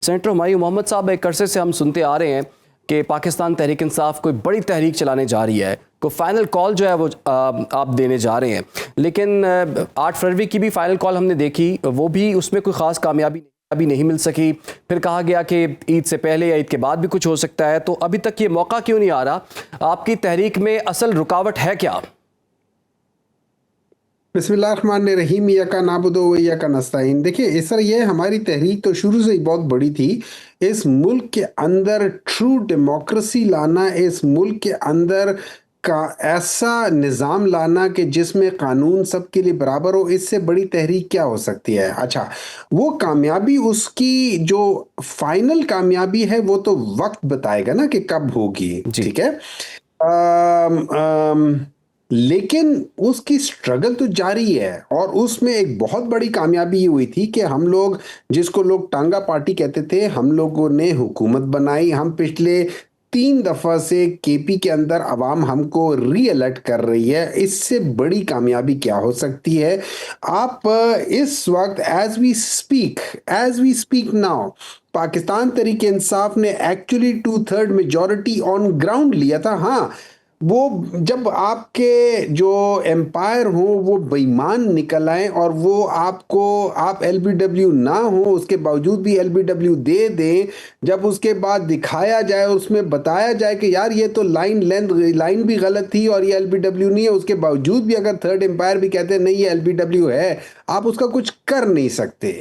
Senator Humayun Mohammad साहब, एक अरसे से हम सुनते आ रहे हैं कि पाकिस्तान तहरीक इंसाफ कोई बड़ी तहरीक चलाने जा रही है, कोई फाइनल कॉल जो है वो आप देने जा रहे हैं। लेकिन 8 फरवरी की भी फाइनल कॉल हमने देखी, वो भी उसमें कोई ख़ास कामयाबी अभी नहीं मिल सकी। फिर कहा गया कि ईद से पहले या ईद के बाद भी कुछ हो सकता है। तो अभी तक ये मौका क्यों नहीं आ रहा? आपकी तहरीक में असल रुकावट है क्या? बिस्मिल्लाहिर्रहमानिर्रहीम, इय्याका नअबुदु व इय्याका नस्तईन। देखिए सर, ये हमारी तहरीक तो शुरू से ही बहुत बड़ी थी। इस मुल्क के अंदर ट्रू डेमोक्रेसी लाना, इस मुल्क के अंदर का ऐसा निज़ाम लाना कि जिसमें कानून सबके लिए बराबर हो, इससे बड़ी तहरीक क्या हो सकती है। अच्छा, वो कामयाबी, उसकी जो फाइनल कामयाबी है वो तो वक्त बताएगा ना कि कब होगी। ठीक है। अम, अम, लेकिन उसकी स्ट्रगल तो जारी है, और उसमें एक बहुत बड़ी कामयाबी ये हुई थी कि हम लोग, जिसको लोग टांगा पार्टी कहते थे, हम लोगों ने हुकूमत बनाई। हम पिछले 3 दफा से केपी के अंदर अवाम हमको री इलेक्ट कर रही है। इससे बड़ी कामयाबी क्या हो सकती है। आप इस वक्त as we speak now, Pakistan Tehreek Insaf ने एक्चुअली 2/3 मेजॉरिटी ऑन ग्राउंड लिया था। हाँ, वो जब आपके जो एम्पायर हो वो बेईमान निकल आए और वो आपको, आप एलबीडब्ल्यू ना हो उसके बावजूद भी एलबीडब्ल्यू दे दें, जब उसके बाद दिखाया जाए, उसमें बताया जाए कि यार ये तो लाइन भी गलत थी और ये एलबीडब्ल्यू नहीं है, उसके बावजूद भी अगर थर्ड एम्पायर भी कहते हैं नहीं ये एलबीडब्ल्यू है, आप उसका कुछ कर नहीं सकते।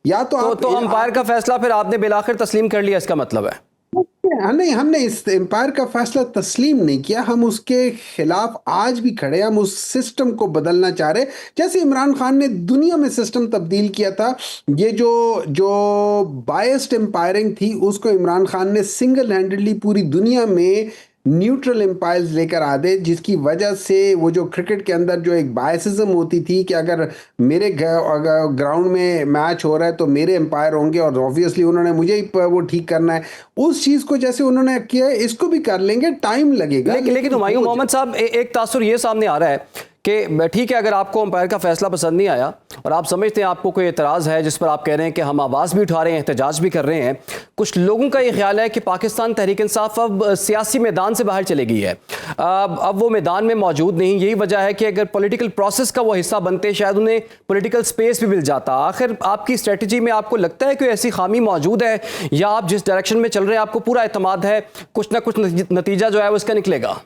या तो अंपायर का फैसला फिर आपने बिलाखिर तस्लीम कर लिया, इसका मतलब है? नहीं, हमने इस एम्पायर का फैसला तस्लीम नहीं किया। हम उसके खिलाफ आज भी खड़े। हम उस सिस्टम को बदलना चाह रहे, जैसे इमरान खान ने दुनिया में सिस्टम तब्दील किया था। ये जो जो बायस्ड एम्पायरिंग थी, उसको इमरान खान ने सिंगल हैंडेडली पूरी दुनिया में न्यूट्रल एम्पायर्स लेकर आ दे, जिसकी वजह से वो जो क्रिकेट के अंदर जो एक बायसिज्म होती थी कि अगर मेरे ग्राउंड में मैच हो रहा है तो मेरे एम्पायर होंगे और ऑब्वियसली उन्होंने मुझे ही वो ठीक करना है, उस चीज़ को जैसे उन्होंने किया है, इसको भी कर लेंगे। टाइम लगेगा। लेकिन हुमायूं मोहम्मद साहब, एक तासुर ये सामने आ रहा है कि ठीक है, अगर आपको अंपायर का फैसला पसंद नहीं आया और आप समझते हैं आपको कोई एतराज़ है जिस पर आप कह रहे हैं कि हम आवाज़ भी उठा रहे हैं, एहतजाज भी कर रहे हैं, कुछ लोगों का ये ख्याल है कि पाकिस्तान तहरीक इंसाफ अब सियासी मैदान से बाहर चली गई है। अब वो मैदान में मौजूद नहीं। यही वजह है कि अगर पॉलिटिकल प्रोसेस का वो हिस्सा बनते, शायद उन्हें पॉलिटिकल स्पेस भी मिल जाता। आखिर आपकी स्ट्रेटजी में आपको लगता है कि ऐसी खामी मौजूद है, या आप जिस डायरेक्शन में चल रहे हैं आपको पूरा एतमाद है कुछ ना कुछ नतीजा जो है वो इसका निकलेगा?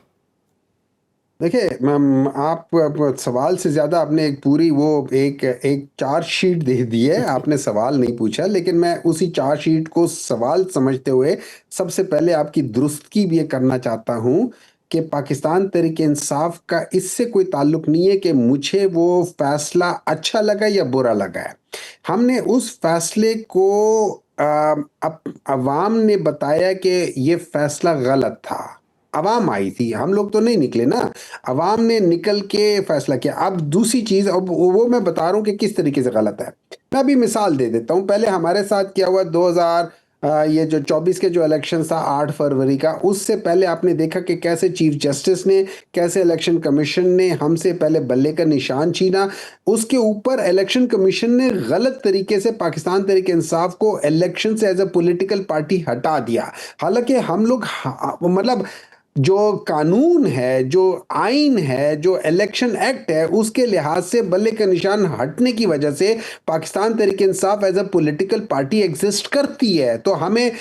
देखिए, आप सवाल से ज़्यादा आपने एक पूरी वो एक चार्ज शीट दे दी है। आपने सवाल नहीं पूछा, लेकिन मैं उसी चार्ज शीट को सवाल समझते हुए सबसे पहले आपकी दुरुस्तगी भी ये करना चाहता हूँ कि पाकिस्तान तहरीक इंसाफ का इससे कोई ताल्लुक नहीं है कि मुझे वो फैसला अच्छा लगा या बुरा लगा है। हमने उस फैसले को अवाम ने बताया कि ये फैसला गलत था। अवाम आई थी, हम लोग तो नहीं निकले ना, अवाम ने निकल के फैसला किया। अब दूसरी चीज़, अब वो मैं बता रहा हूँ कि किस तरीके से गलत है। मैं अभी मिसाल दे देता हूँ। पहले हमारे साथ क्या हुआ, 2000 ये जो 24 के जो इलेक्शन था 8 फरवरी का, उससे पहले आपने देखा कि कैसे चीफ जस्टिस ने, कैसे इलेक्शन कमीशन ने हमसे पहले बल्ले का निशान छीना। उसके ऊपर इलेक्शन कमीशन ने गलत तरीके से पाकिस्तान तहरीक इंसाफ को इलेक्शन से एज ए पॉलिटिकल पार्टी हटा दिया। हालांकि हम लोग मतलब जो कानून है, जो आइन है, जो इलेक्शन एक्ट है, उसके लिहाज से बल्ले का निशान हटने की वजह से Pakistan Tehreek Insaf as a political party exist करती है। तो हमें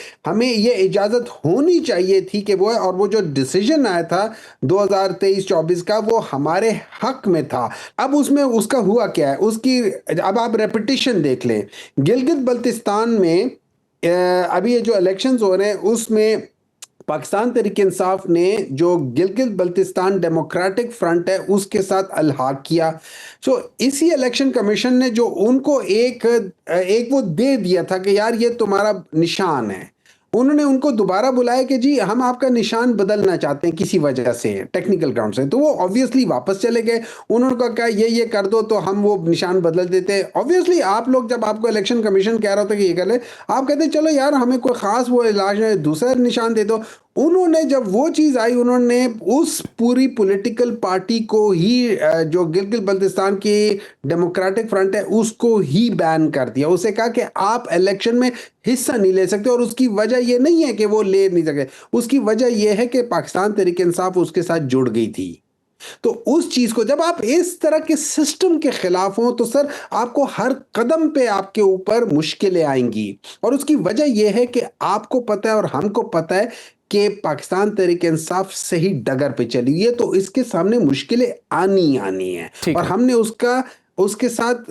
ये इजाज़त होनी चाहिए थी कि वो, और वो जो डिसीजन आया था 2023-24 का, वो हमारे हक में था। अब उसमें उसका हुआ क्या है, उसकी अब आप रेपिटेशन देख लें। गिलगित बल्तिस्तान में अभी ये जो इलेक्शंस हो रहे हैं, उसमें पाकिस्तान तहरीक इंसाफ ने जो गिलगित बल्तिस्तान डेमोक्रेटिक फ्रंट है उसके साथ अलहाक किया। सो इसी इलेक्शन कमीशन ने जो उनको एक वो दे दिया था कि यार ये तुम्हारा निशान है, उन्होंने उनको दोबारा बुलाया कि जी हम आपका निशान बदलना चाहते हैं किसी वजह से, टेक्निकल ग्राउंड से। तो वो ऑब्वियसली वापस चले गए। उन्होंने कहा ये कर दो तो हम वो निशान बदल देते। ऑब्वियसली आप लोग, जब आपको इलेक्शन कमीशन कह रहा था कि ये कर ले, आप कहते चलो यार हमें कोई खास वो इलाज है, दूसरा निशान दे दो। उन्होंने जब वो चीज आई, उन्होंने उस पूरी पॉलिटिकल पार्टी को ही जो गिलगित बल्तिस्तान की डेमोक्रेटिक फ्रंट है उसको ही बैन कर दिया। उसे कहा कि आप इलेक्शन में हिस्सा नहीं ले सकते, और उसकी वजह ये नहीं है कि वो ले नहीं सकते, उसकी वजह यह है कि पाकिस्तान तहरीक इंसाफ उसके साथ जुड़ गई थी। तो उस चीज को जब आप इस तरह के सिस्टम के खिलाफ हो तो सर आपको हर कदम पे आपके ऊपर मुश्किलें आएंगी, और उसकी वजह यह है कि आपको पता है और हमको पता है कि पाकिस्तान तहरीक इंसाफ सही डगर पे चली है, तो इसके सामने मुश्किलें आनी है, और हमने उसके साथ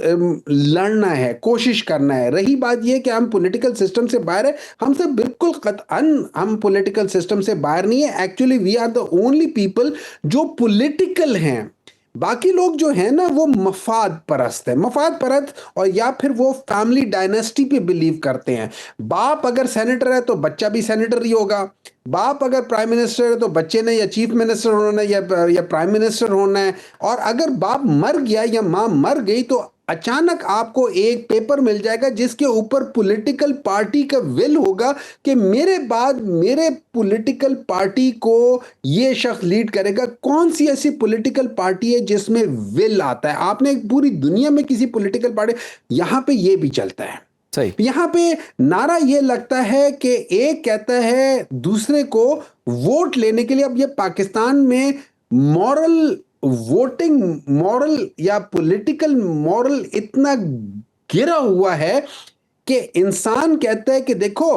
लड़ना है, कोशिश करना है। रही बात यह कि हम पॉलिटिकल सिस्टम से बाहर है, हम सब बिल्कुल कतअन हम पॉलिटिकल सिस्टम से बाहर नहीं है। Actually we are the only people जो पॉलिटिकल हैं। बाकी लोग जो है ना वो मफाद परस्त है, मफाद परस्त, और या फिर वो फैमिली डायनेस्टी पे बिलीव करते हैं। बाप अगर सेनेटर है तो बच्चा भी सेनेटर ही होगा, बाप अगर प्राइम मिनिस्टर है तो बच्चे ने या चीफ मिनिस्टर होना है या प्राइम मिनिस्टर होना है। और अगर बाप मर गया या माँ मर गई तो अचानक आपको एक पेपर मिल जाएगा जिसके ऊपर पॉलिटिकल पार्टी का विल होगा कि मेरे बाद मेरे पॉलिटिकल पार्टी को ये शख्स लीड करेगा। कौन सी ऐसी पॉलिटिकल पार्टी है जिसमें विल आता है? आपने पूरी दुनिया में किसी पॉलिटिकल पार्टी, यहां पे ये भी चलता है। सही। यहां पे नारा ये लगता है कि एक कहता है दूसरे को वोट लेने के लिए। अब ये पाकिस्तान में मॉरल वोटिंग मॉरल या पॉलिटिकल मॉरल इतना गिरा हुआ है कि इंसान कहता है कि देखो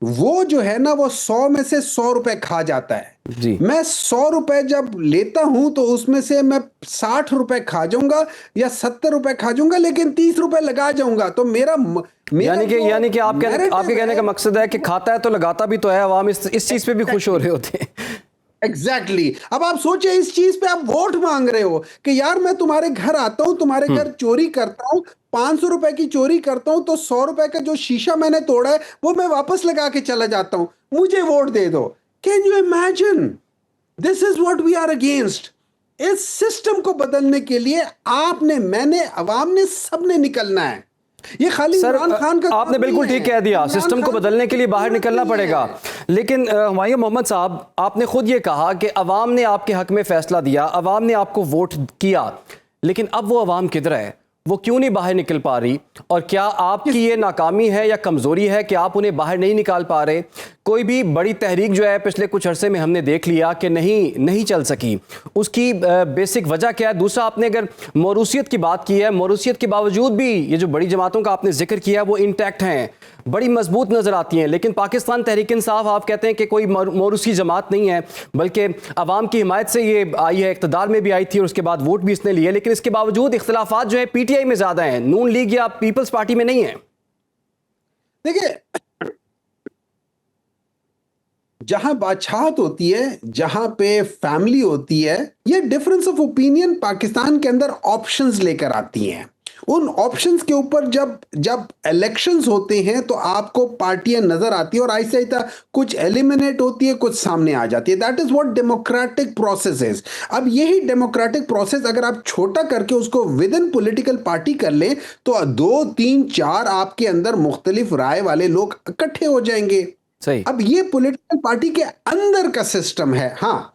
वो जो है ना वो 100 में से 100 रुपए खा जाता है जी। मैं 100 रुपए जब लेता हूं तो उसमें से मैं 60 रुपए खा जाऊंगा या 70 रुपए खा जाऊंगा, लेकिन 30 रुपए लगा जाऊंगा। तो मेरा यानी कि आपके कहने का मकसद है कि खाता है तो लगाता भी तो है, अवाम इस चीज पे भी खुश हो रहे होते हैं। एग्जैक्टली अब आप सोचिए इस चीज पे आप वोट मांग रहे हो कि यार मैं तुम्हारे घर आता हूं, तुम्हारे घर चोरी करता हूं, 500 रुपए की चोरी करता हूं, तो 100 रुपए का जो शीशा मैंने तोड़ा है वो मैं वापस लगा के चला जाता हूं, मुझे वोट दे दो। Can you imagine? This is what we are against. इस सिस्टम को बदलने के लिए आपने, मैंने, अवाम ने, सबने निकलना है। ये खाली इमरान खान का आपने बिल्कुल ठीक कह दिया, सिस्टम को बदलने के लिए बाहर निकलना पड़ेगा। लेकिन हुमायूं मोहम्मद साहब, आपने खुद ये कहा कि अवाम ने आपके हक में फैसला दिया, अवाम ने आपको वोट किया, लेकिन अब वो अवाम किधर है? वो क्यों नहीं बाहर निकल पा रही? और क्या आपकी ये नाकामी है या कमज़ोरी है कि आप उन्हें बाहर नहीं निकाल पा रहे? कोई भी बड़ी तहरीक जो है पिछले कुछ अरसे में हमने देख लिया कि नहीं चल सकी, उसकी बेसिक वजह क्या है? दूसरा, आपने अगर मौरूसियत की बात की है, मौरूसियत के बावजूद भी ये जो बड़ी जमातों का आपने जिक्र किया वो इंटैक्ट हैं, बड़ी मजबूत नज़र आती हैं। लेकिन पाकिस्तान तहरीक इंसाफ आप कहते हैं कि कोई मौरूसी जमात नहीं है, बल्कि अवाम की हिमायत से ये आई है, इक़्तिदार में भी आई थी और उसके बाद वोट भी इसने लिए। लेकिन इसके बावजूद इख्तिलाफात जो है PTI में ज़्यादा हैं, नून लीग या पीपल्स पार्टी में नहीं है। देखिए, जहां बादशाहत होती है, जहां पे फैमिली होती है, ये डिफरेंस ऑफ ओपिनियन पाकिस्तान के अंदर ऑप्शंस लेकर आती हैं। उन ऑप्शंस के ऊपर जब इलेक्शंस होते हैं तो आपको पार्टियां नजर आती है और आहिस्ता आहिस्ता कुछ एलिमिनेट होती है, कुछ सामने आ जाती है। That is what democratic process is. अब यही डेमोक्रेटिक प्रोसेस अगर आप छोटा करके उसको विद इन पॉलिटिकल पार्टी कर लें तो 2, 3, 4 आपके अंदर मुख्तलिफ राय वाले लोग इकट्ठे हो जाएंगे। सही। अब ये पॉलिटिकल पार्टी के अंदर का सिस्टम है। हाँ,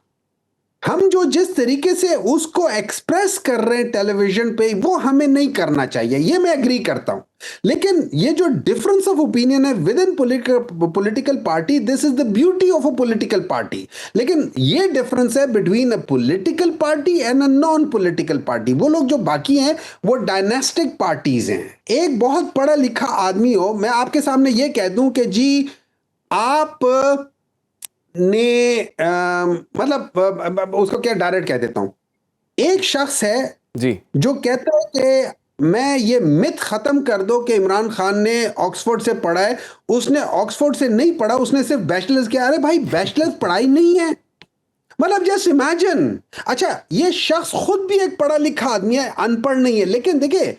हम जो जिस तरीके से उसको एक्सप्रेस कर रहे हैं टेलीविजन पे वो हमें नहीं करना चाहिए, ये मैं एग्री करता हूं। लेकिन ये जो डिफरेंस ऑफ ओपिनियन है with in political party, this is the beauty of a political party. लेकिन ये डिफरेंस है between a political party and a non political party. वो लोग जो बाकी हैं वो डायनेस्टिक पार्टीज हैं। एक बहुत पढ़ा लिखा आदमी हो, मैं आपके सामने ये कह दूं कि जी आप ने मतलब उसको क्या डायरेक्ट कह देता हूं, एक शख्स है जी जो कहता है कि मैं ये मिथ खत्म कर दो कि इमरान खान ने ऑक्सफोर्ड से पढ़ा है। उसने ऑक्सफोर्ड से नहीं पढ़ा, उसने सिर्फ बैचलर्स किया। अरे भाई, बैचलर्स पढ़ाई नहीं है, मतलब जस्ट इमेजिन। अच्छा, ये शख्स खुद भी एक पढ़ा लिखा आदमी है, अनपढ़ नहीं है। लेकिन देखिए,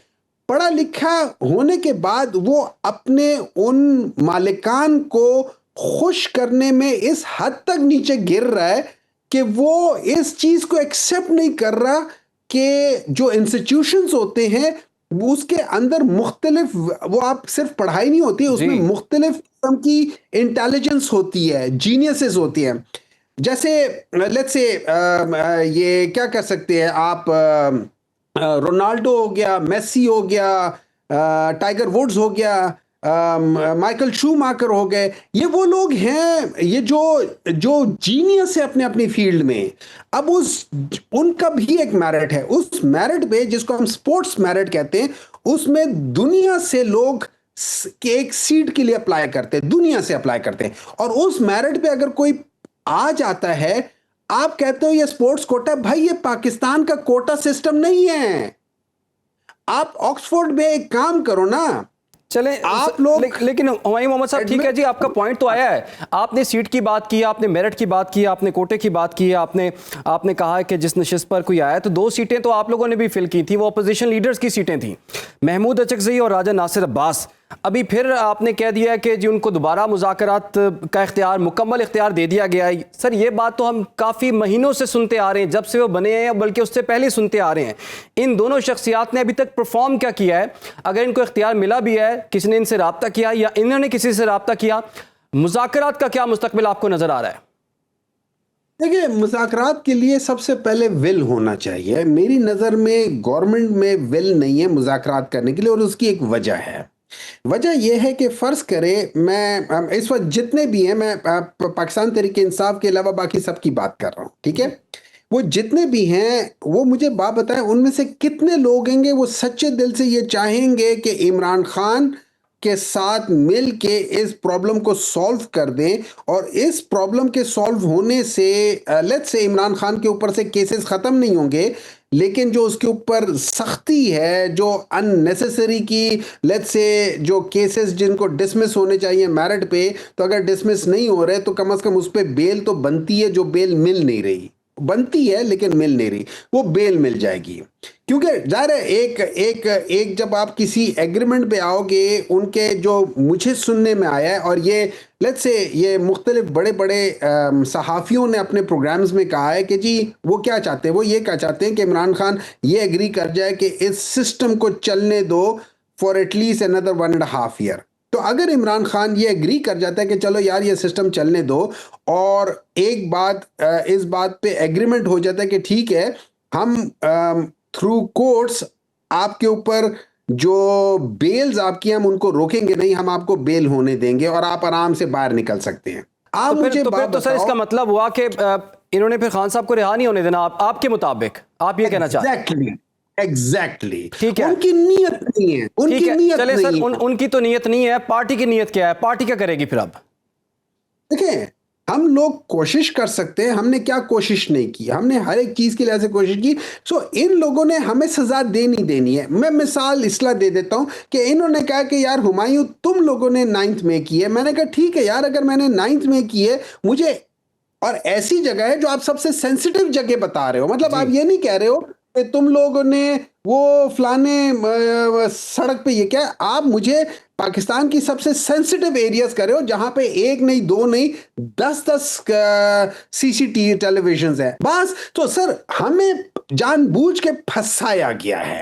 पढ़ा लिखा होने के बाद वो अपने उन मालिकान को खुश करने में इस हद तक नीचे गिर रहा है कि वो इस चीज को एक्सेप्ट नहीं कर रहा कि जो इंस्टीट्यूशंस होते हैं उसके अंदर मुख्तलिफ, वो आप सिर्फ पढ़ाई नहीं होती, उसमें मुख्तलिफ किस्म की इंटेलिजेंस होती है, जीनियसेस होती हैं। जैसे लेट्स से ये क्या कर सकते हैं आप, रोनाल्डो हो गया, मेसी हो गया, टाइगर वुड्स हो गया, माइकल शूमाकर हो गए, ये वो लोग हैं ये जो जो जीनियस है अपने अपनी फील्ड में। अब उनका भी एक मेरिट है, उस मेरिट पे जिसको हम स्पोर्ट्स मेरिट कहते हैं, उसमें दुनिया से लोग एक सीट के लिए अप्लाई करते हैं, दुनिया से अप्लाई करते हैं, और उस मेरिट पे अगर कोई आ जाता है, आप कहते हो ये स्पोर्ट्स कोटा, भाई ये पाकिस्तान का कोटा सिस्टम नहीं है। आप ऑक्सफोर्ड में एक काम करो ना, चले आप लोग लेकिन हुमायूं मोहम्मद साहब, ठीक है जी, आपका पॉइंट तो आया है। आपने सीट की बात की, आपने मेरिट की बात की, आपने कोटे की बात की, आपने कहा है कि जिस नशिस्त पर कोई आया, तो 2 सीटें तो आप लोगों ने भी फिल की थी, वो अपोजिशन लीडर्स की सीटें थी, महमूद अचकज़ई और राजा नासिर अब्बास। अभी फिर आपने कह दिया है कि जी उनको दोबारा मुज़ाकरात का इख्तियार, मुकम्मल इख्तियार दे दिया गया है। सर ये बात तो हम काफ़ी महीनों से सुनते आ रहे हैं, जब से वो बने हैं, बल्कि उससे पहले सुनते आ रहे हैं। इन दोनों शख्सियात ने अभी तक परफॉर्म क्या किया है? अगर इनको इख्तियार मिला भी है, किसी ने इनसे रब्ता किया या इन्होंने किसी से रब्ता किया, मुज़ाकरात का क्या मुस्तकबिल आपको नज़र आ रहा है? देखिए, मुज़ाकरात के लिए सबसे पहले विल होना चाहिए। मेरी नज़र में गवर्नमेंट में विल नहीं है मुज़ाकरात करने के लिए, और उसकी एक वजह है। वजह यह है कि फ़र्ज़ करें, मैं इस वक्त जितने भी हैं, मैं पाकिस्तान तहरीक इंसाफ के अलावा बाकी सबकी बात कर रहा हूँ, ठीक है? वो जितने भी हैं, वो मुझे बात बताएं, उनमें से कितने लोग होंगे वो सच्चे दिल से ये चाहेंगे कि इमरान खान के साथ मिल के इस प्रॉब्लम को सॉल्व कर दें, और इस प्रॉब्लम के सॉल्व होने से लेट्स से इमरान खान के ऊपर से केसेस ख़त्म नहीं होंगे, लेकिन जो उसके ऊपर सख्ती है, जो अननेसेसरी की लेट्स से जो केसेस जिनको डिसमिस होने चाहिए मेरिट पे, तो अगर डिसमिस नहीं हो रहे तो कम से कम उस पर बेल तो बनती है, जो बेल मिल नहीं रही, बनती है लेकिन मिल नहीं रही, वो बेल मिल जाएगी। क्योंकि जाहिर है एक जब आप किसी एग्रीमेंट पे आओगे, उनके जो मुझे सुनने में आया है, और ये लेट्स से ये मुख्तलिफ बड़े बड़े सहाफ़ियों ने अपने प्रोग्राम्स में कहा है कि जी वो क्या चाहते हैं, वो ये क्या चाहते हैं कि इमरान खान ये एग्री कर जाए कि इस सिस्टम को चलने दो फॉर एटलीस्ट अनदर 1.5 ईयर। तो अगर इमरान खान ये एग्री कर जाता है कि चलो यार ये सिस्टम चलने दो, और एक बात इस बात पे एग्रीमेंट हो जाता है कि ठीक है, हम थ्रू कोर्ट्स आपके ऊपर जो बेल्स आपकी, हम उनको रोकेंगे नहीं, हम आपको बेल होने देंगे और आप आराम से बाहर निकल सकते हैं। आप मुझे बात तो सर इसका मतलब हुआ कि इन्होंने फिर खान साहब को रिहा नहीं होने देना, आपके मुताबिक आप ये कहना चाहते हैं? एग्जैक्टली, ठीक है, उनकी नीयत नहीं है, उनकी नीयत चले नहीं सर, है। उनकी तो नीयत नहीं है, पार्टी की नीयत क्या है? पार्टी क्या करेगी फिर? अब देखिए, हम लोग कोशिश कर सकते हैं, हमने क्या कोशिश नहीं की, हमने हर एक चीज के लिए ऐसे कोशिश की। सो इन लोगों ने हमें सजा देनी है। मैं मिसाल इसलिए दे देता हूं कि इन्होंने कहा कि यार हुमायूं तुम लोगों ने 9th में की है। मैंने कहा ठीक है यार, अगर मैंने 9th में की है, मुझे, और ऐसी जगह है जो आप सबसे सेंसिटिव जगह बता रहे हो, मतलब आप ये नहीं कह रहे हो कि तुम लोगों ने वो फलाने सड़क पे ये क्या, आप मुझे पाकिस्तान की सबसे सेंसिटिव एरियाज कर रहे हो, जहां पे 1 नहीं 2 नहीं 10 सीसीटीवी टेलीविजन है बस। तो सर हमें जानबूझ के फंसाया गया है।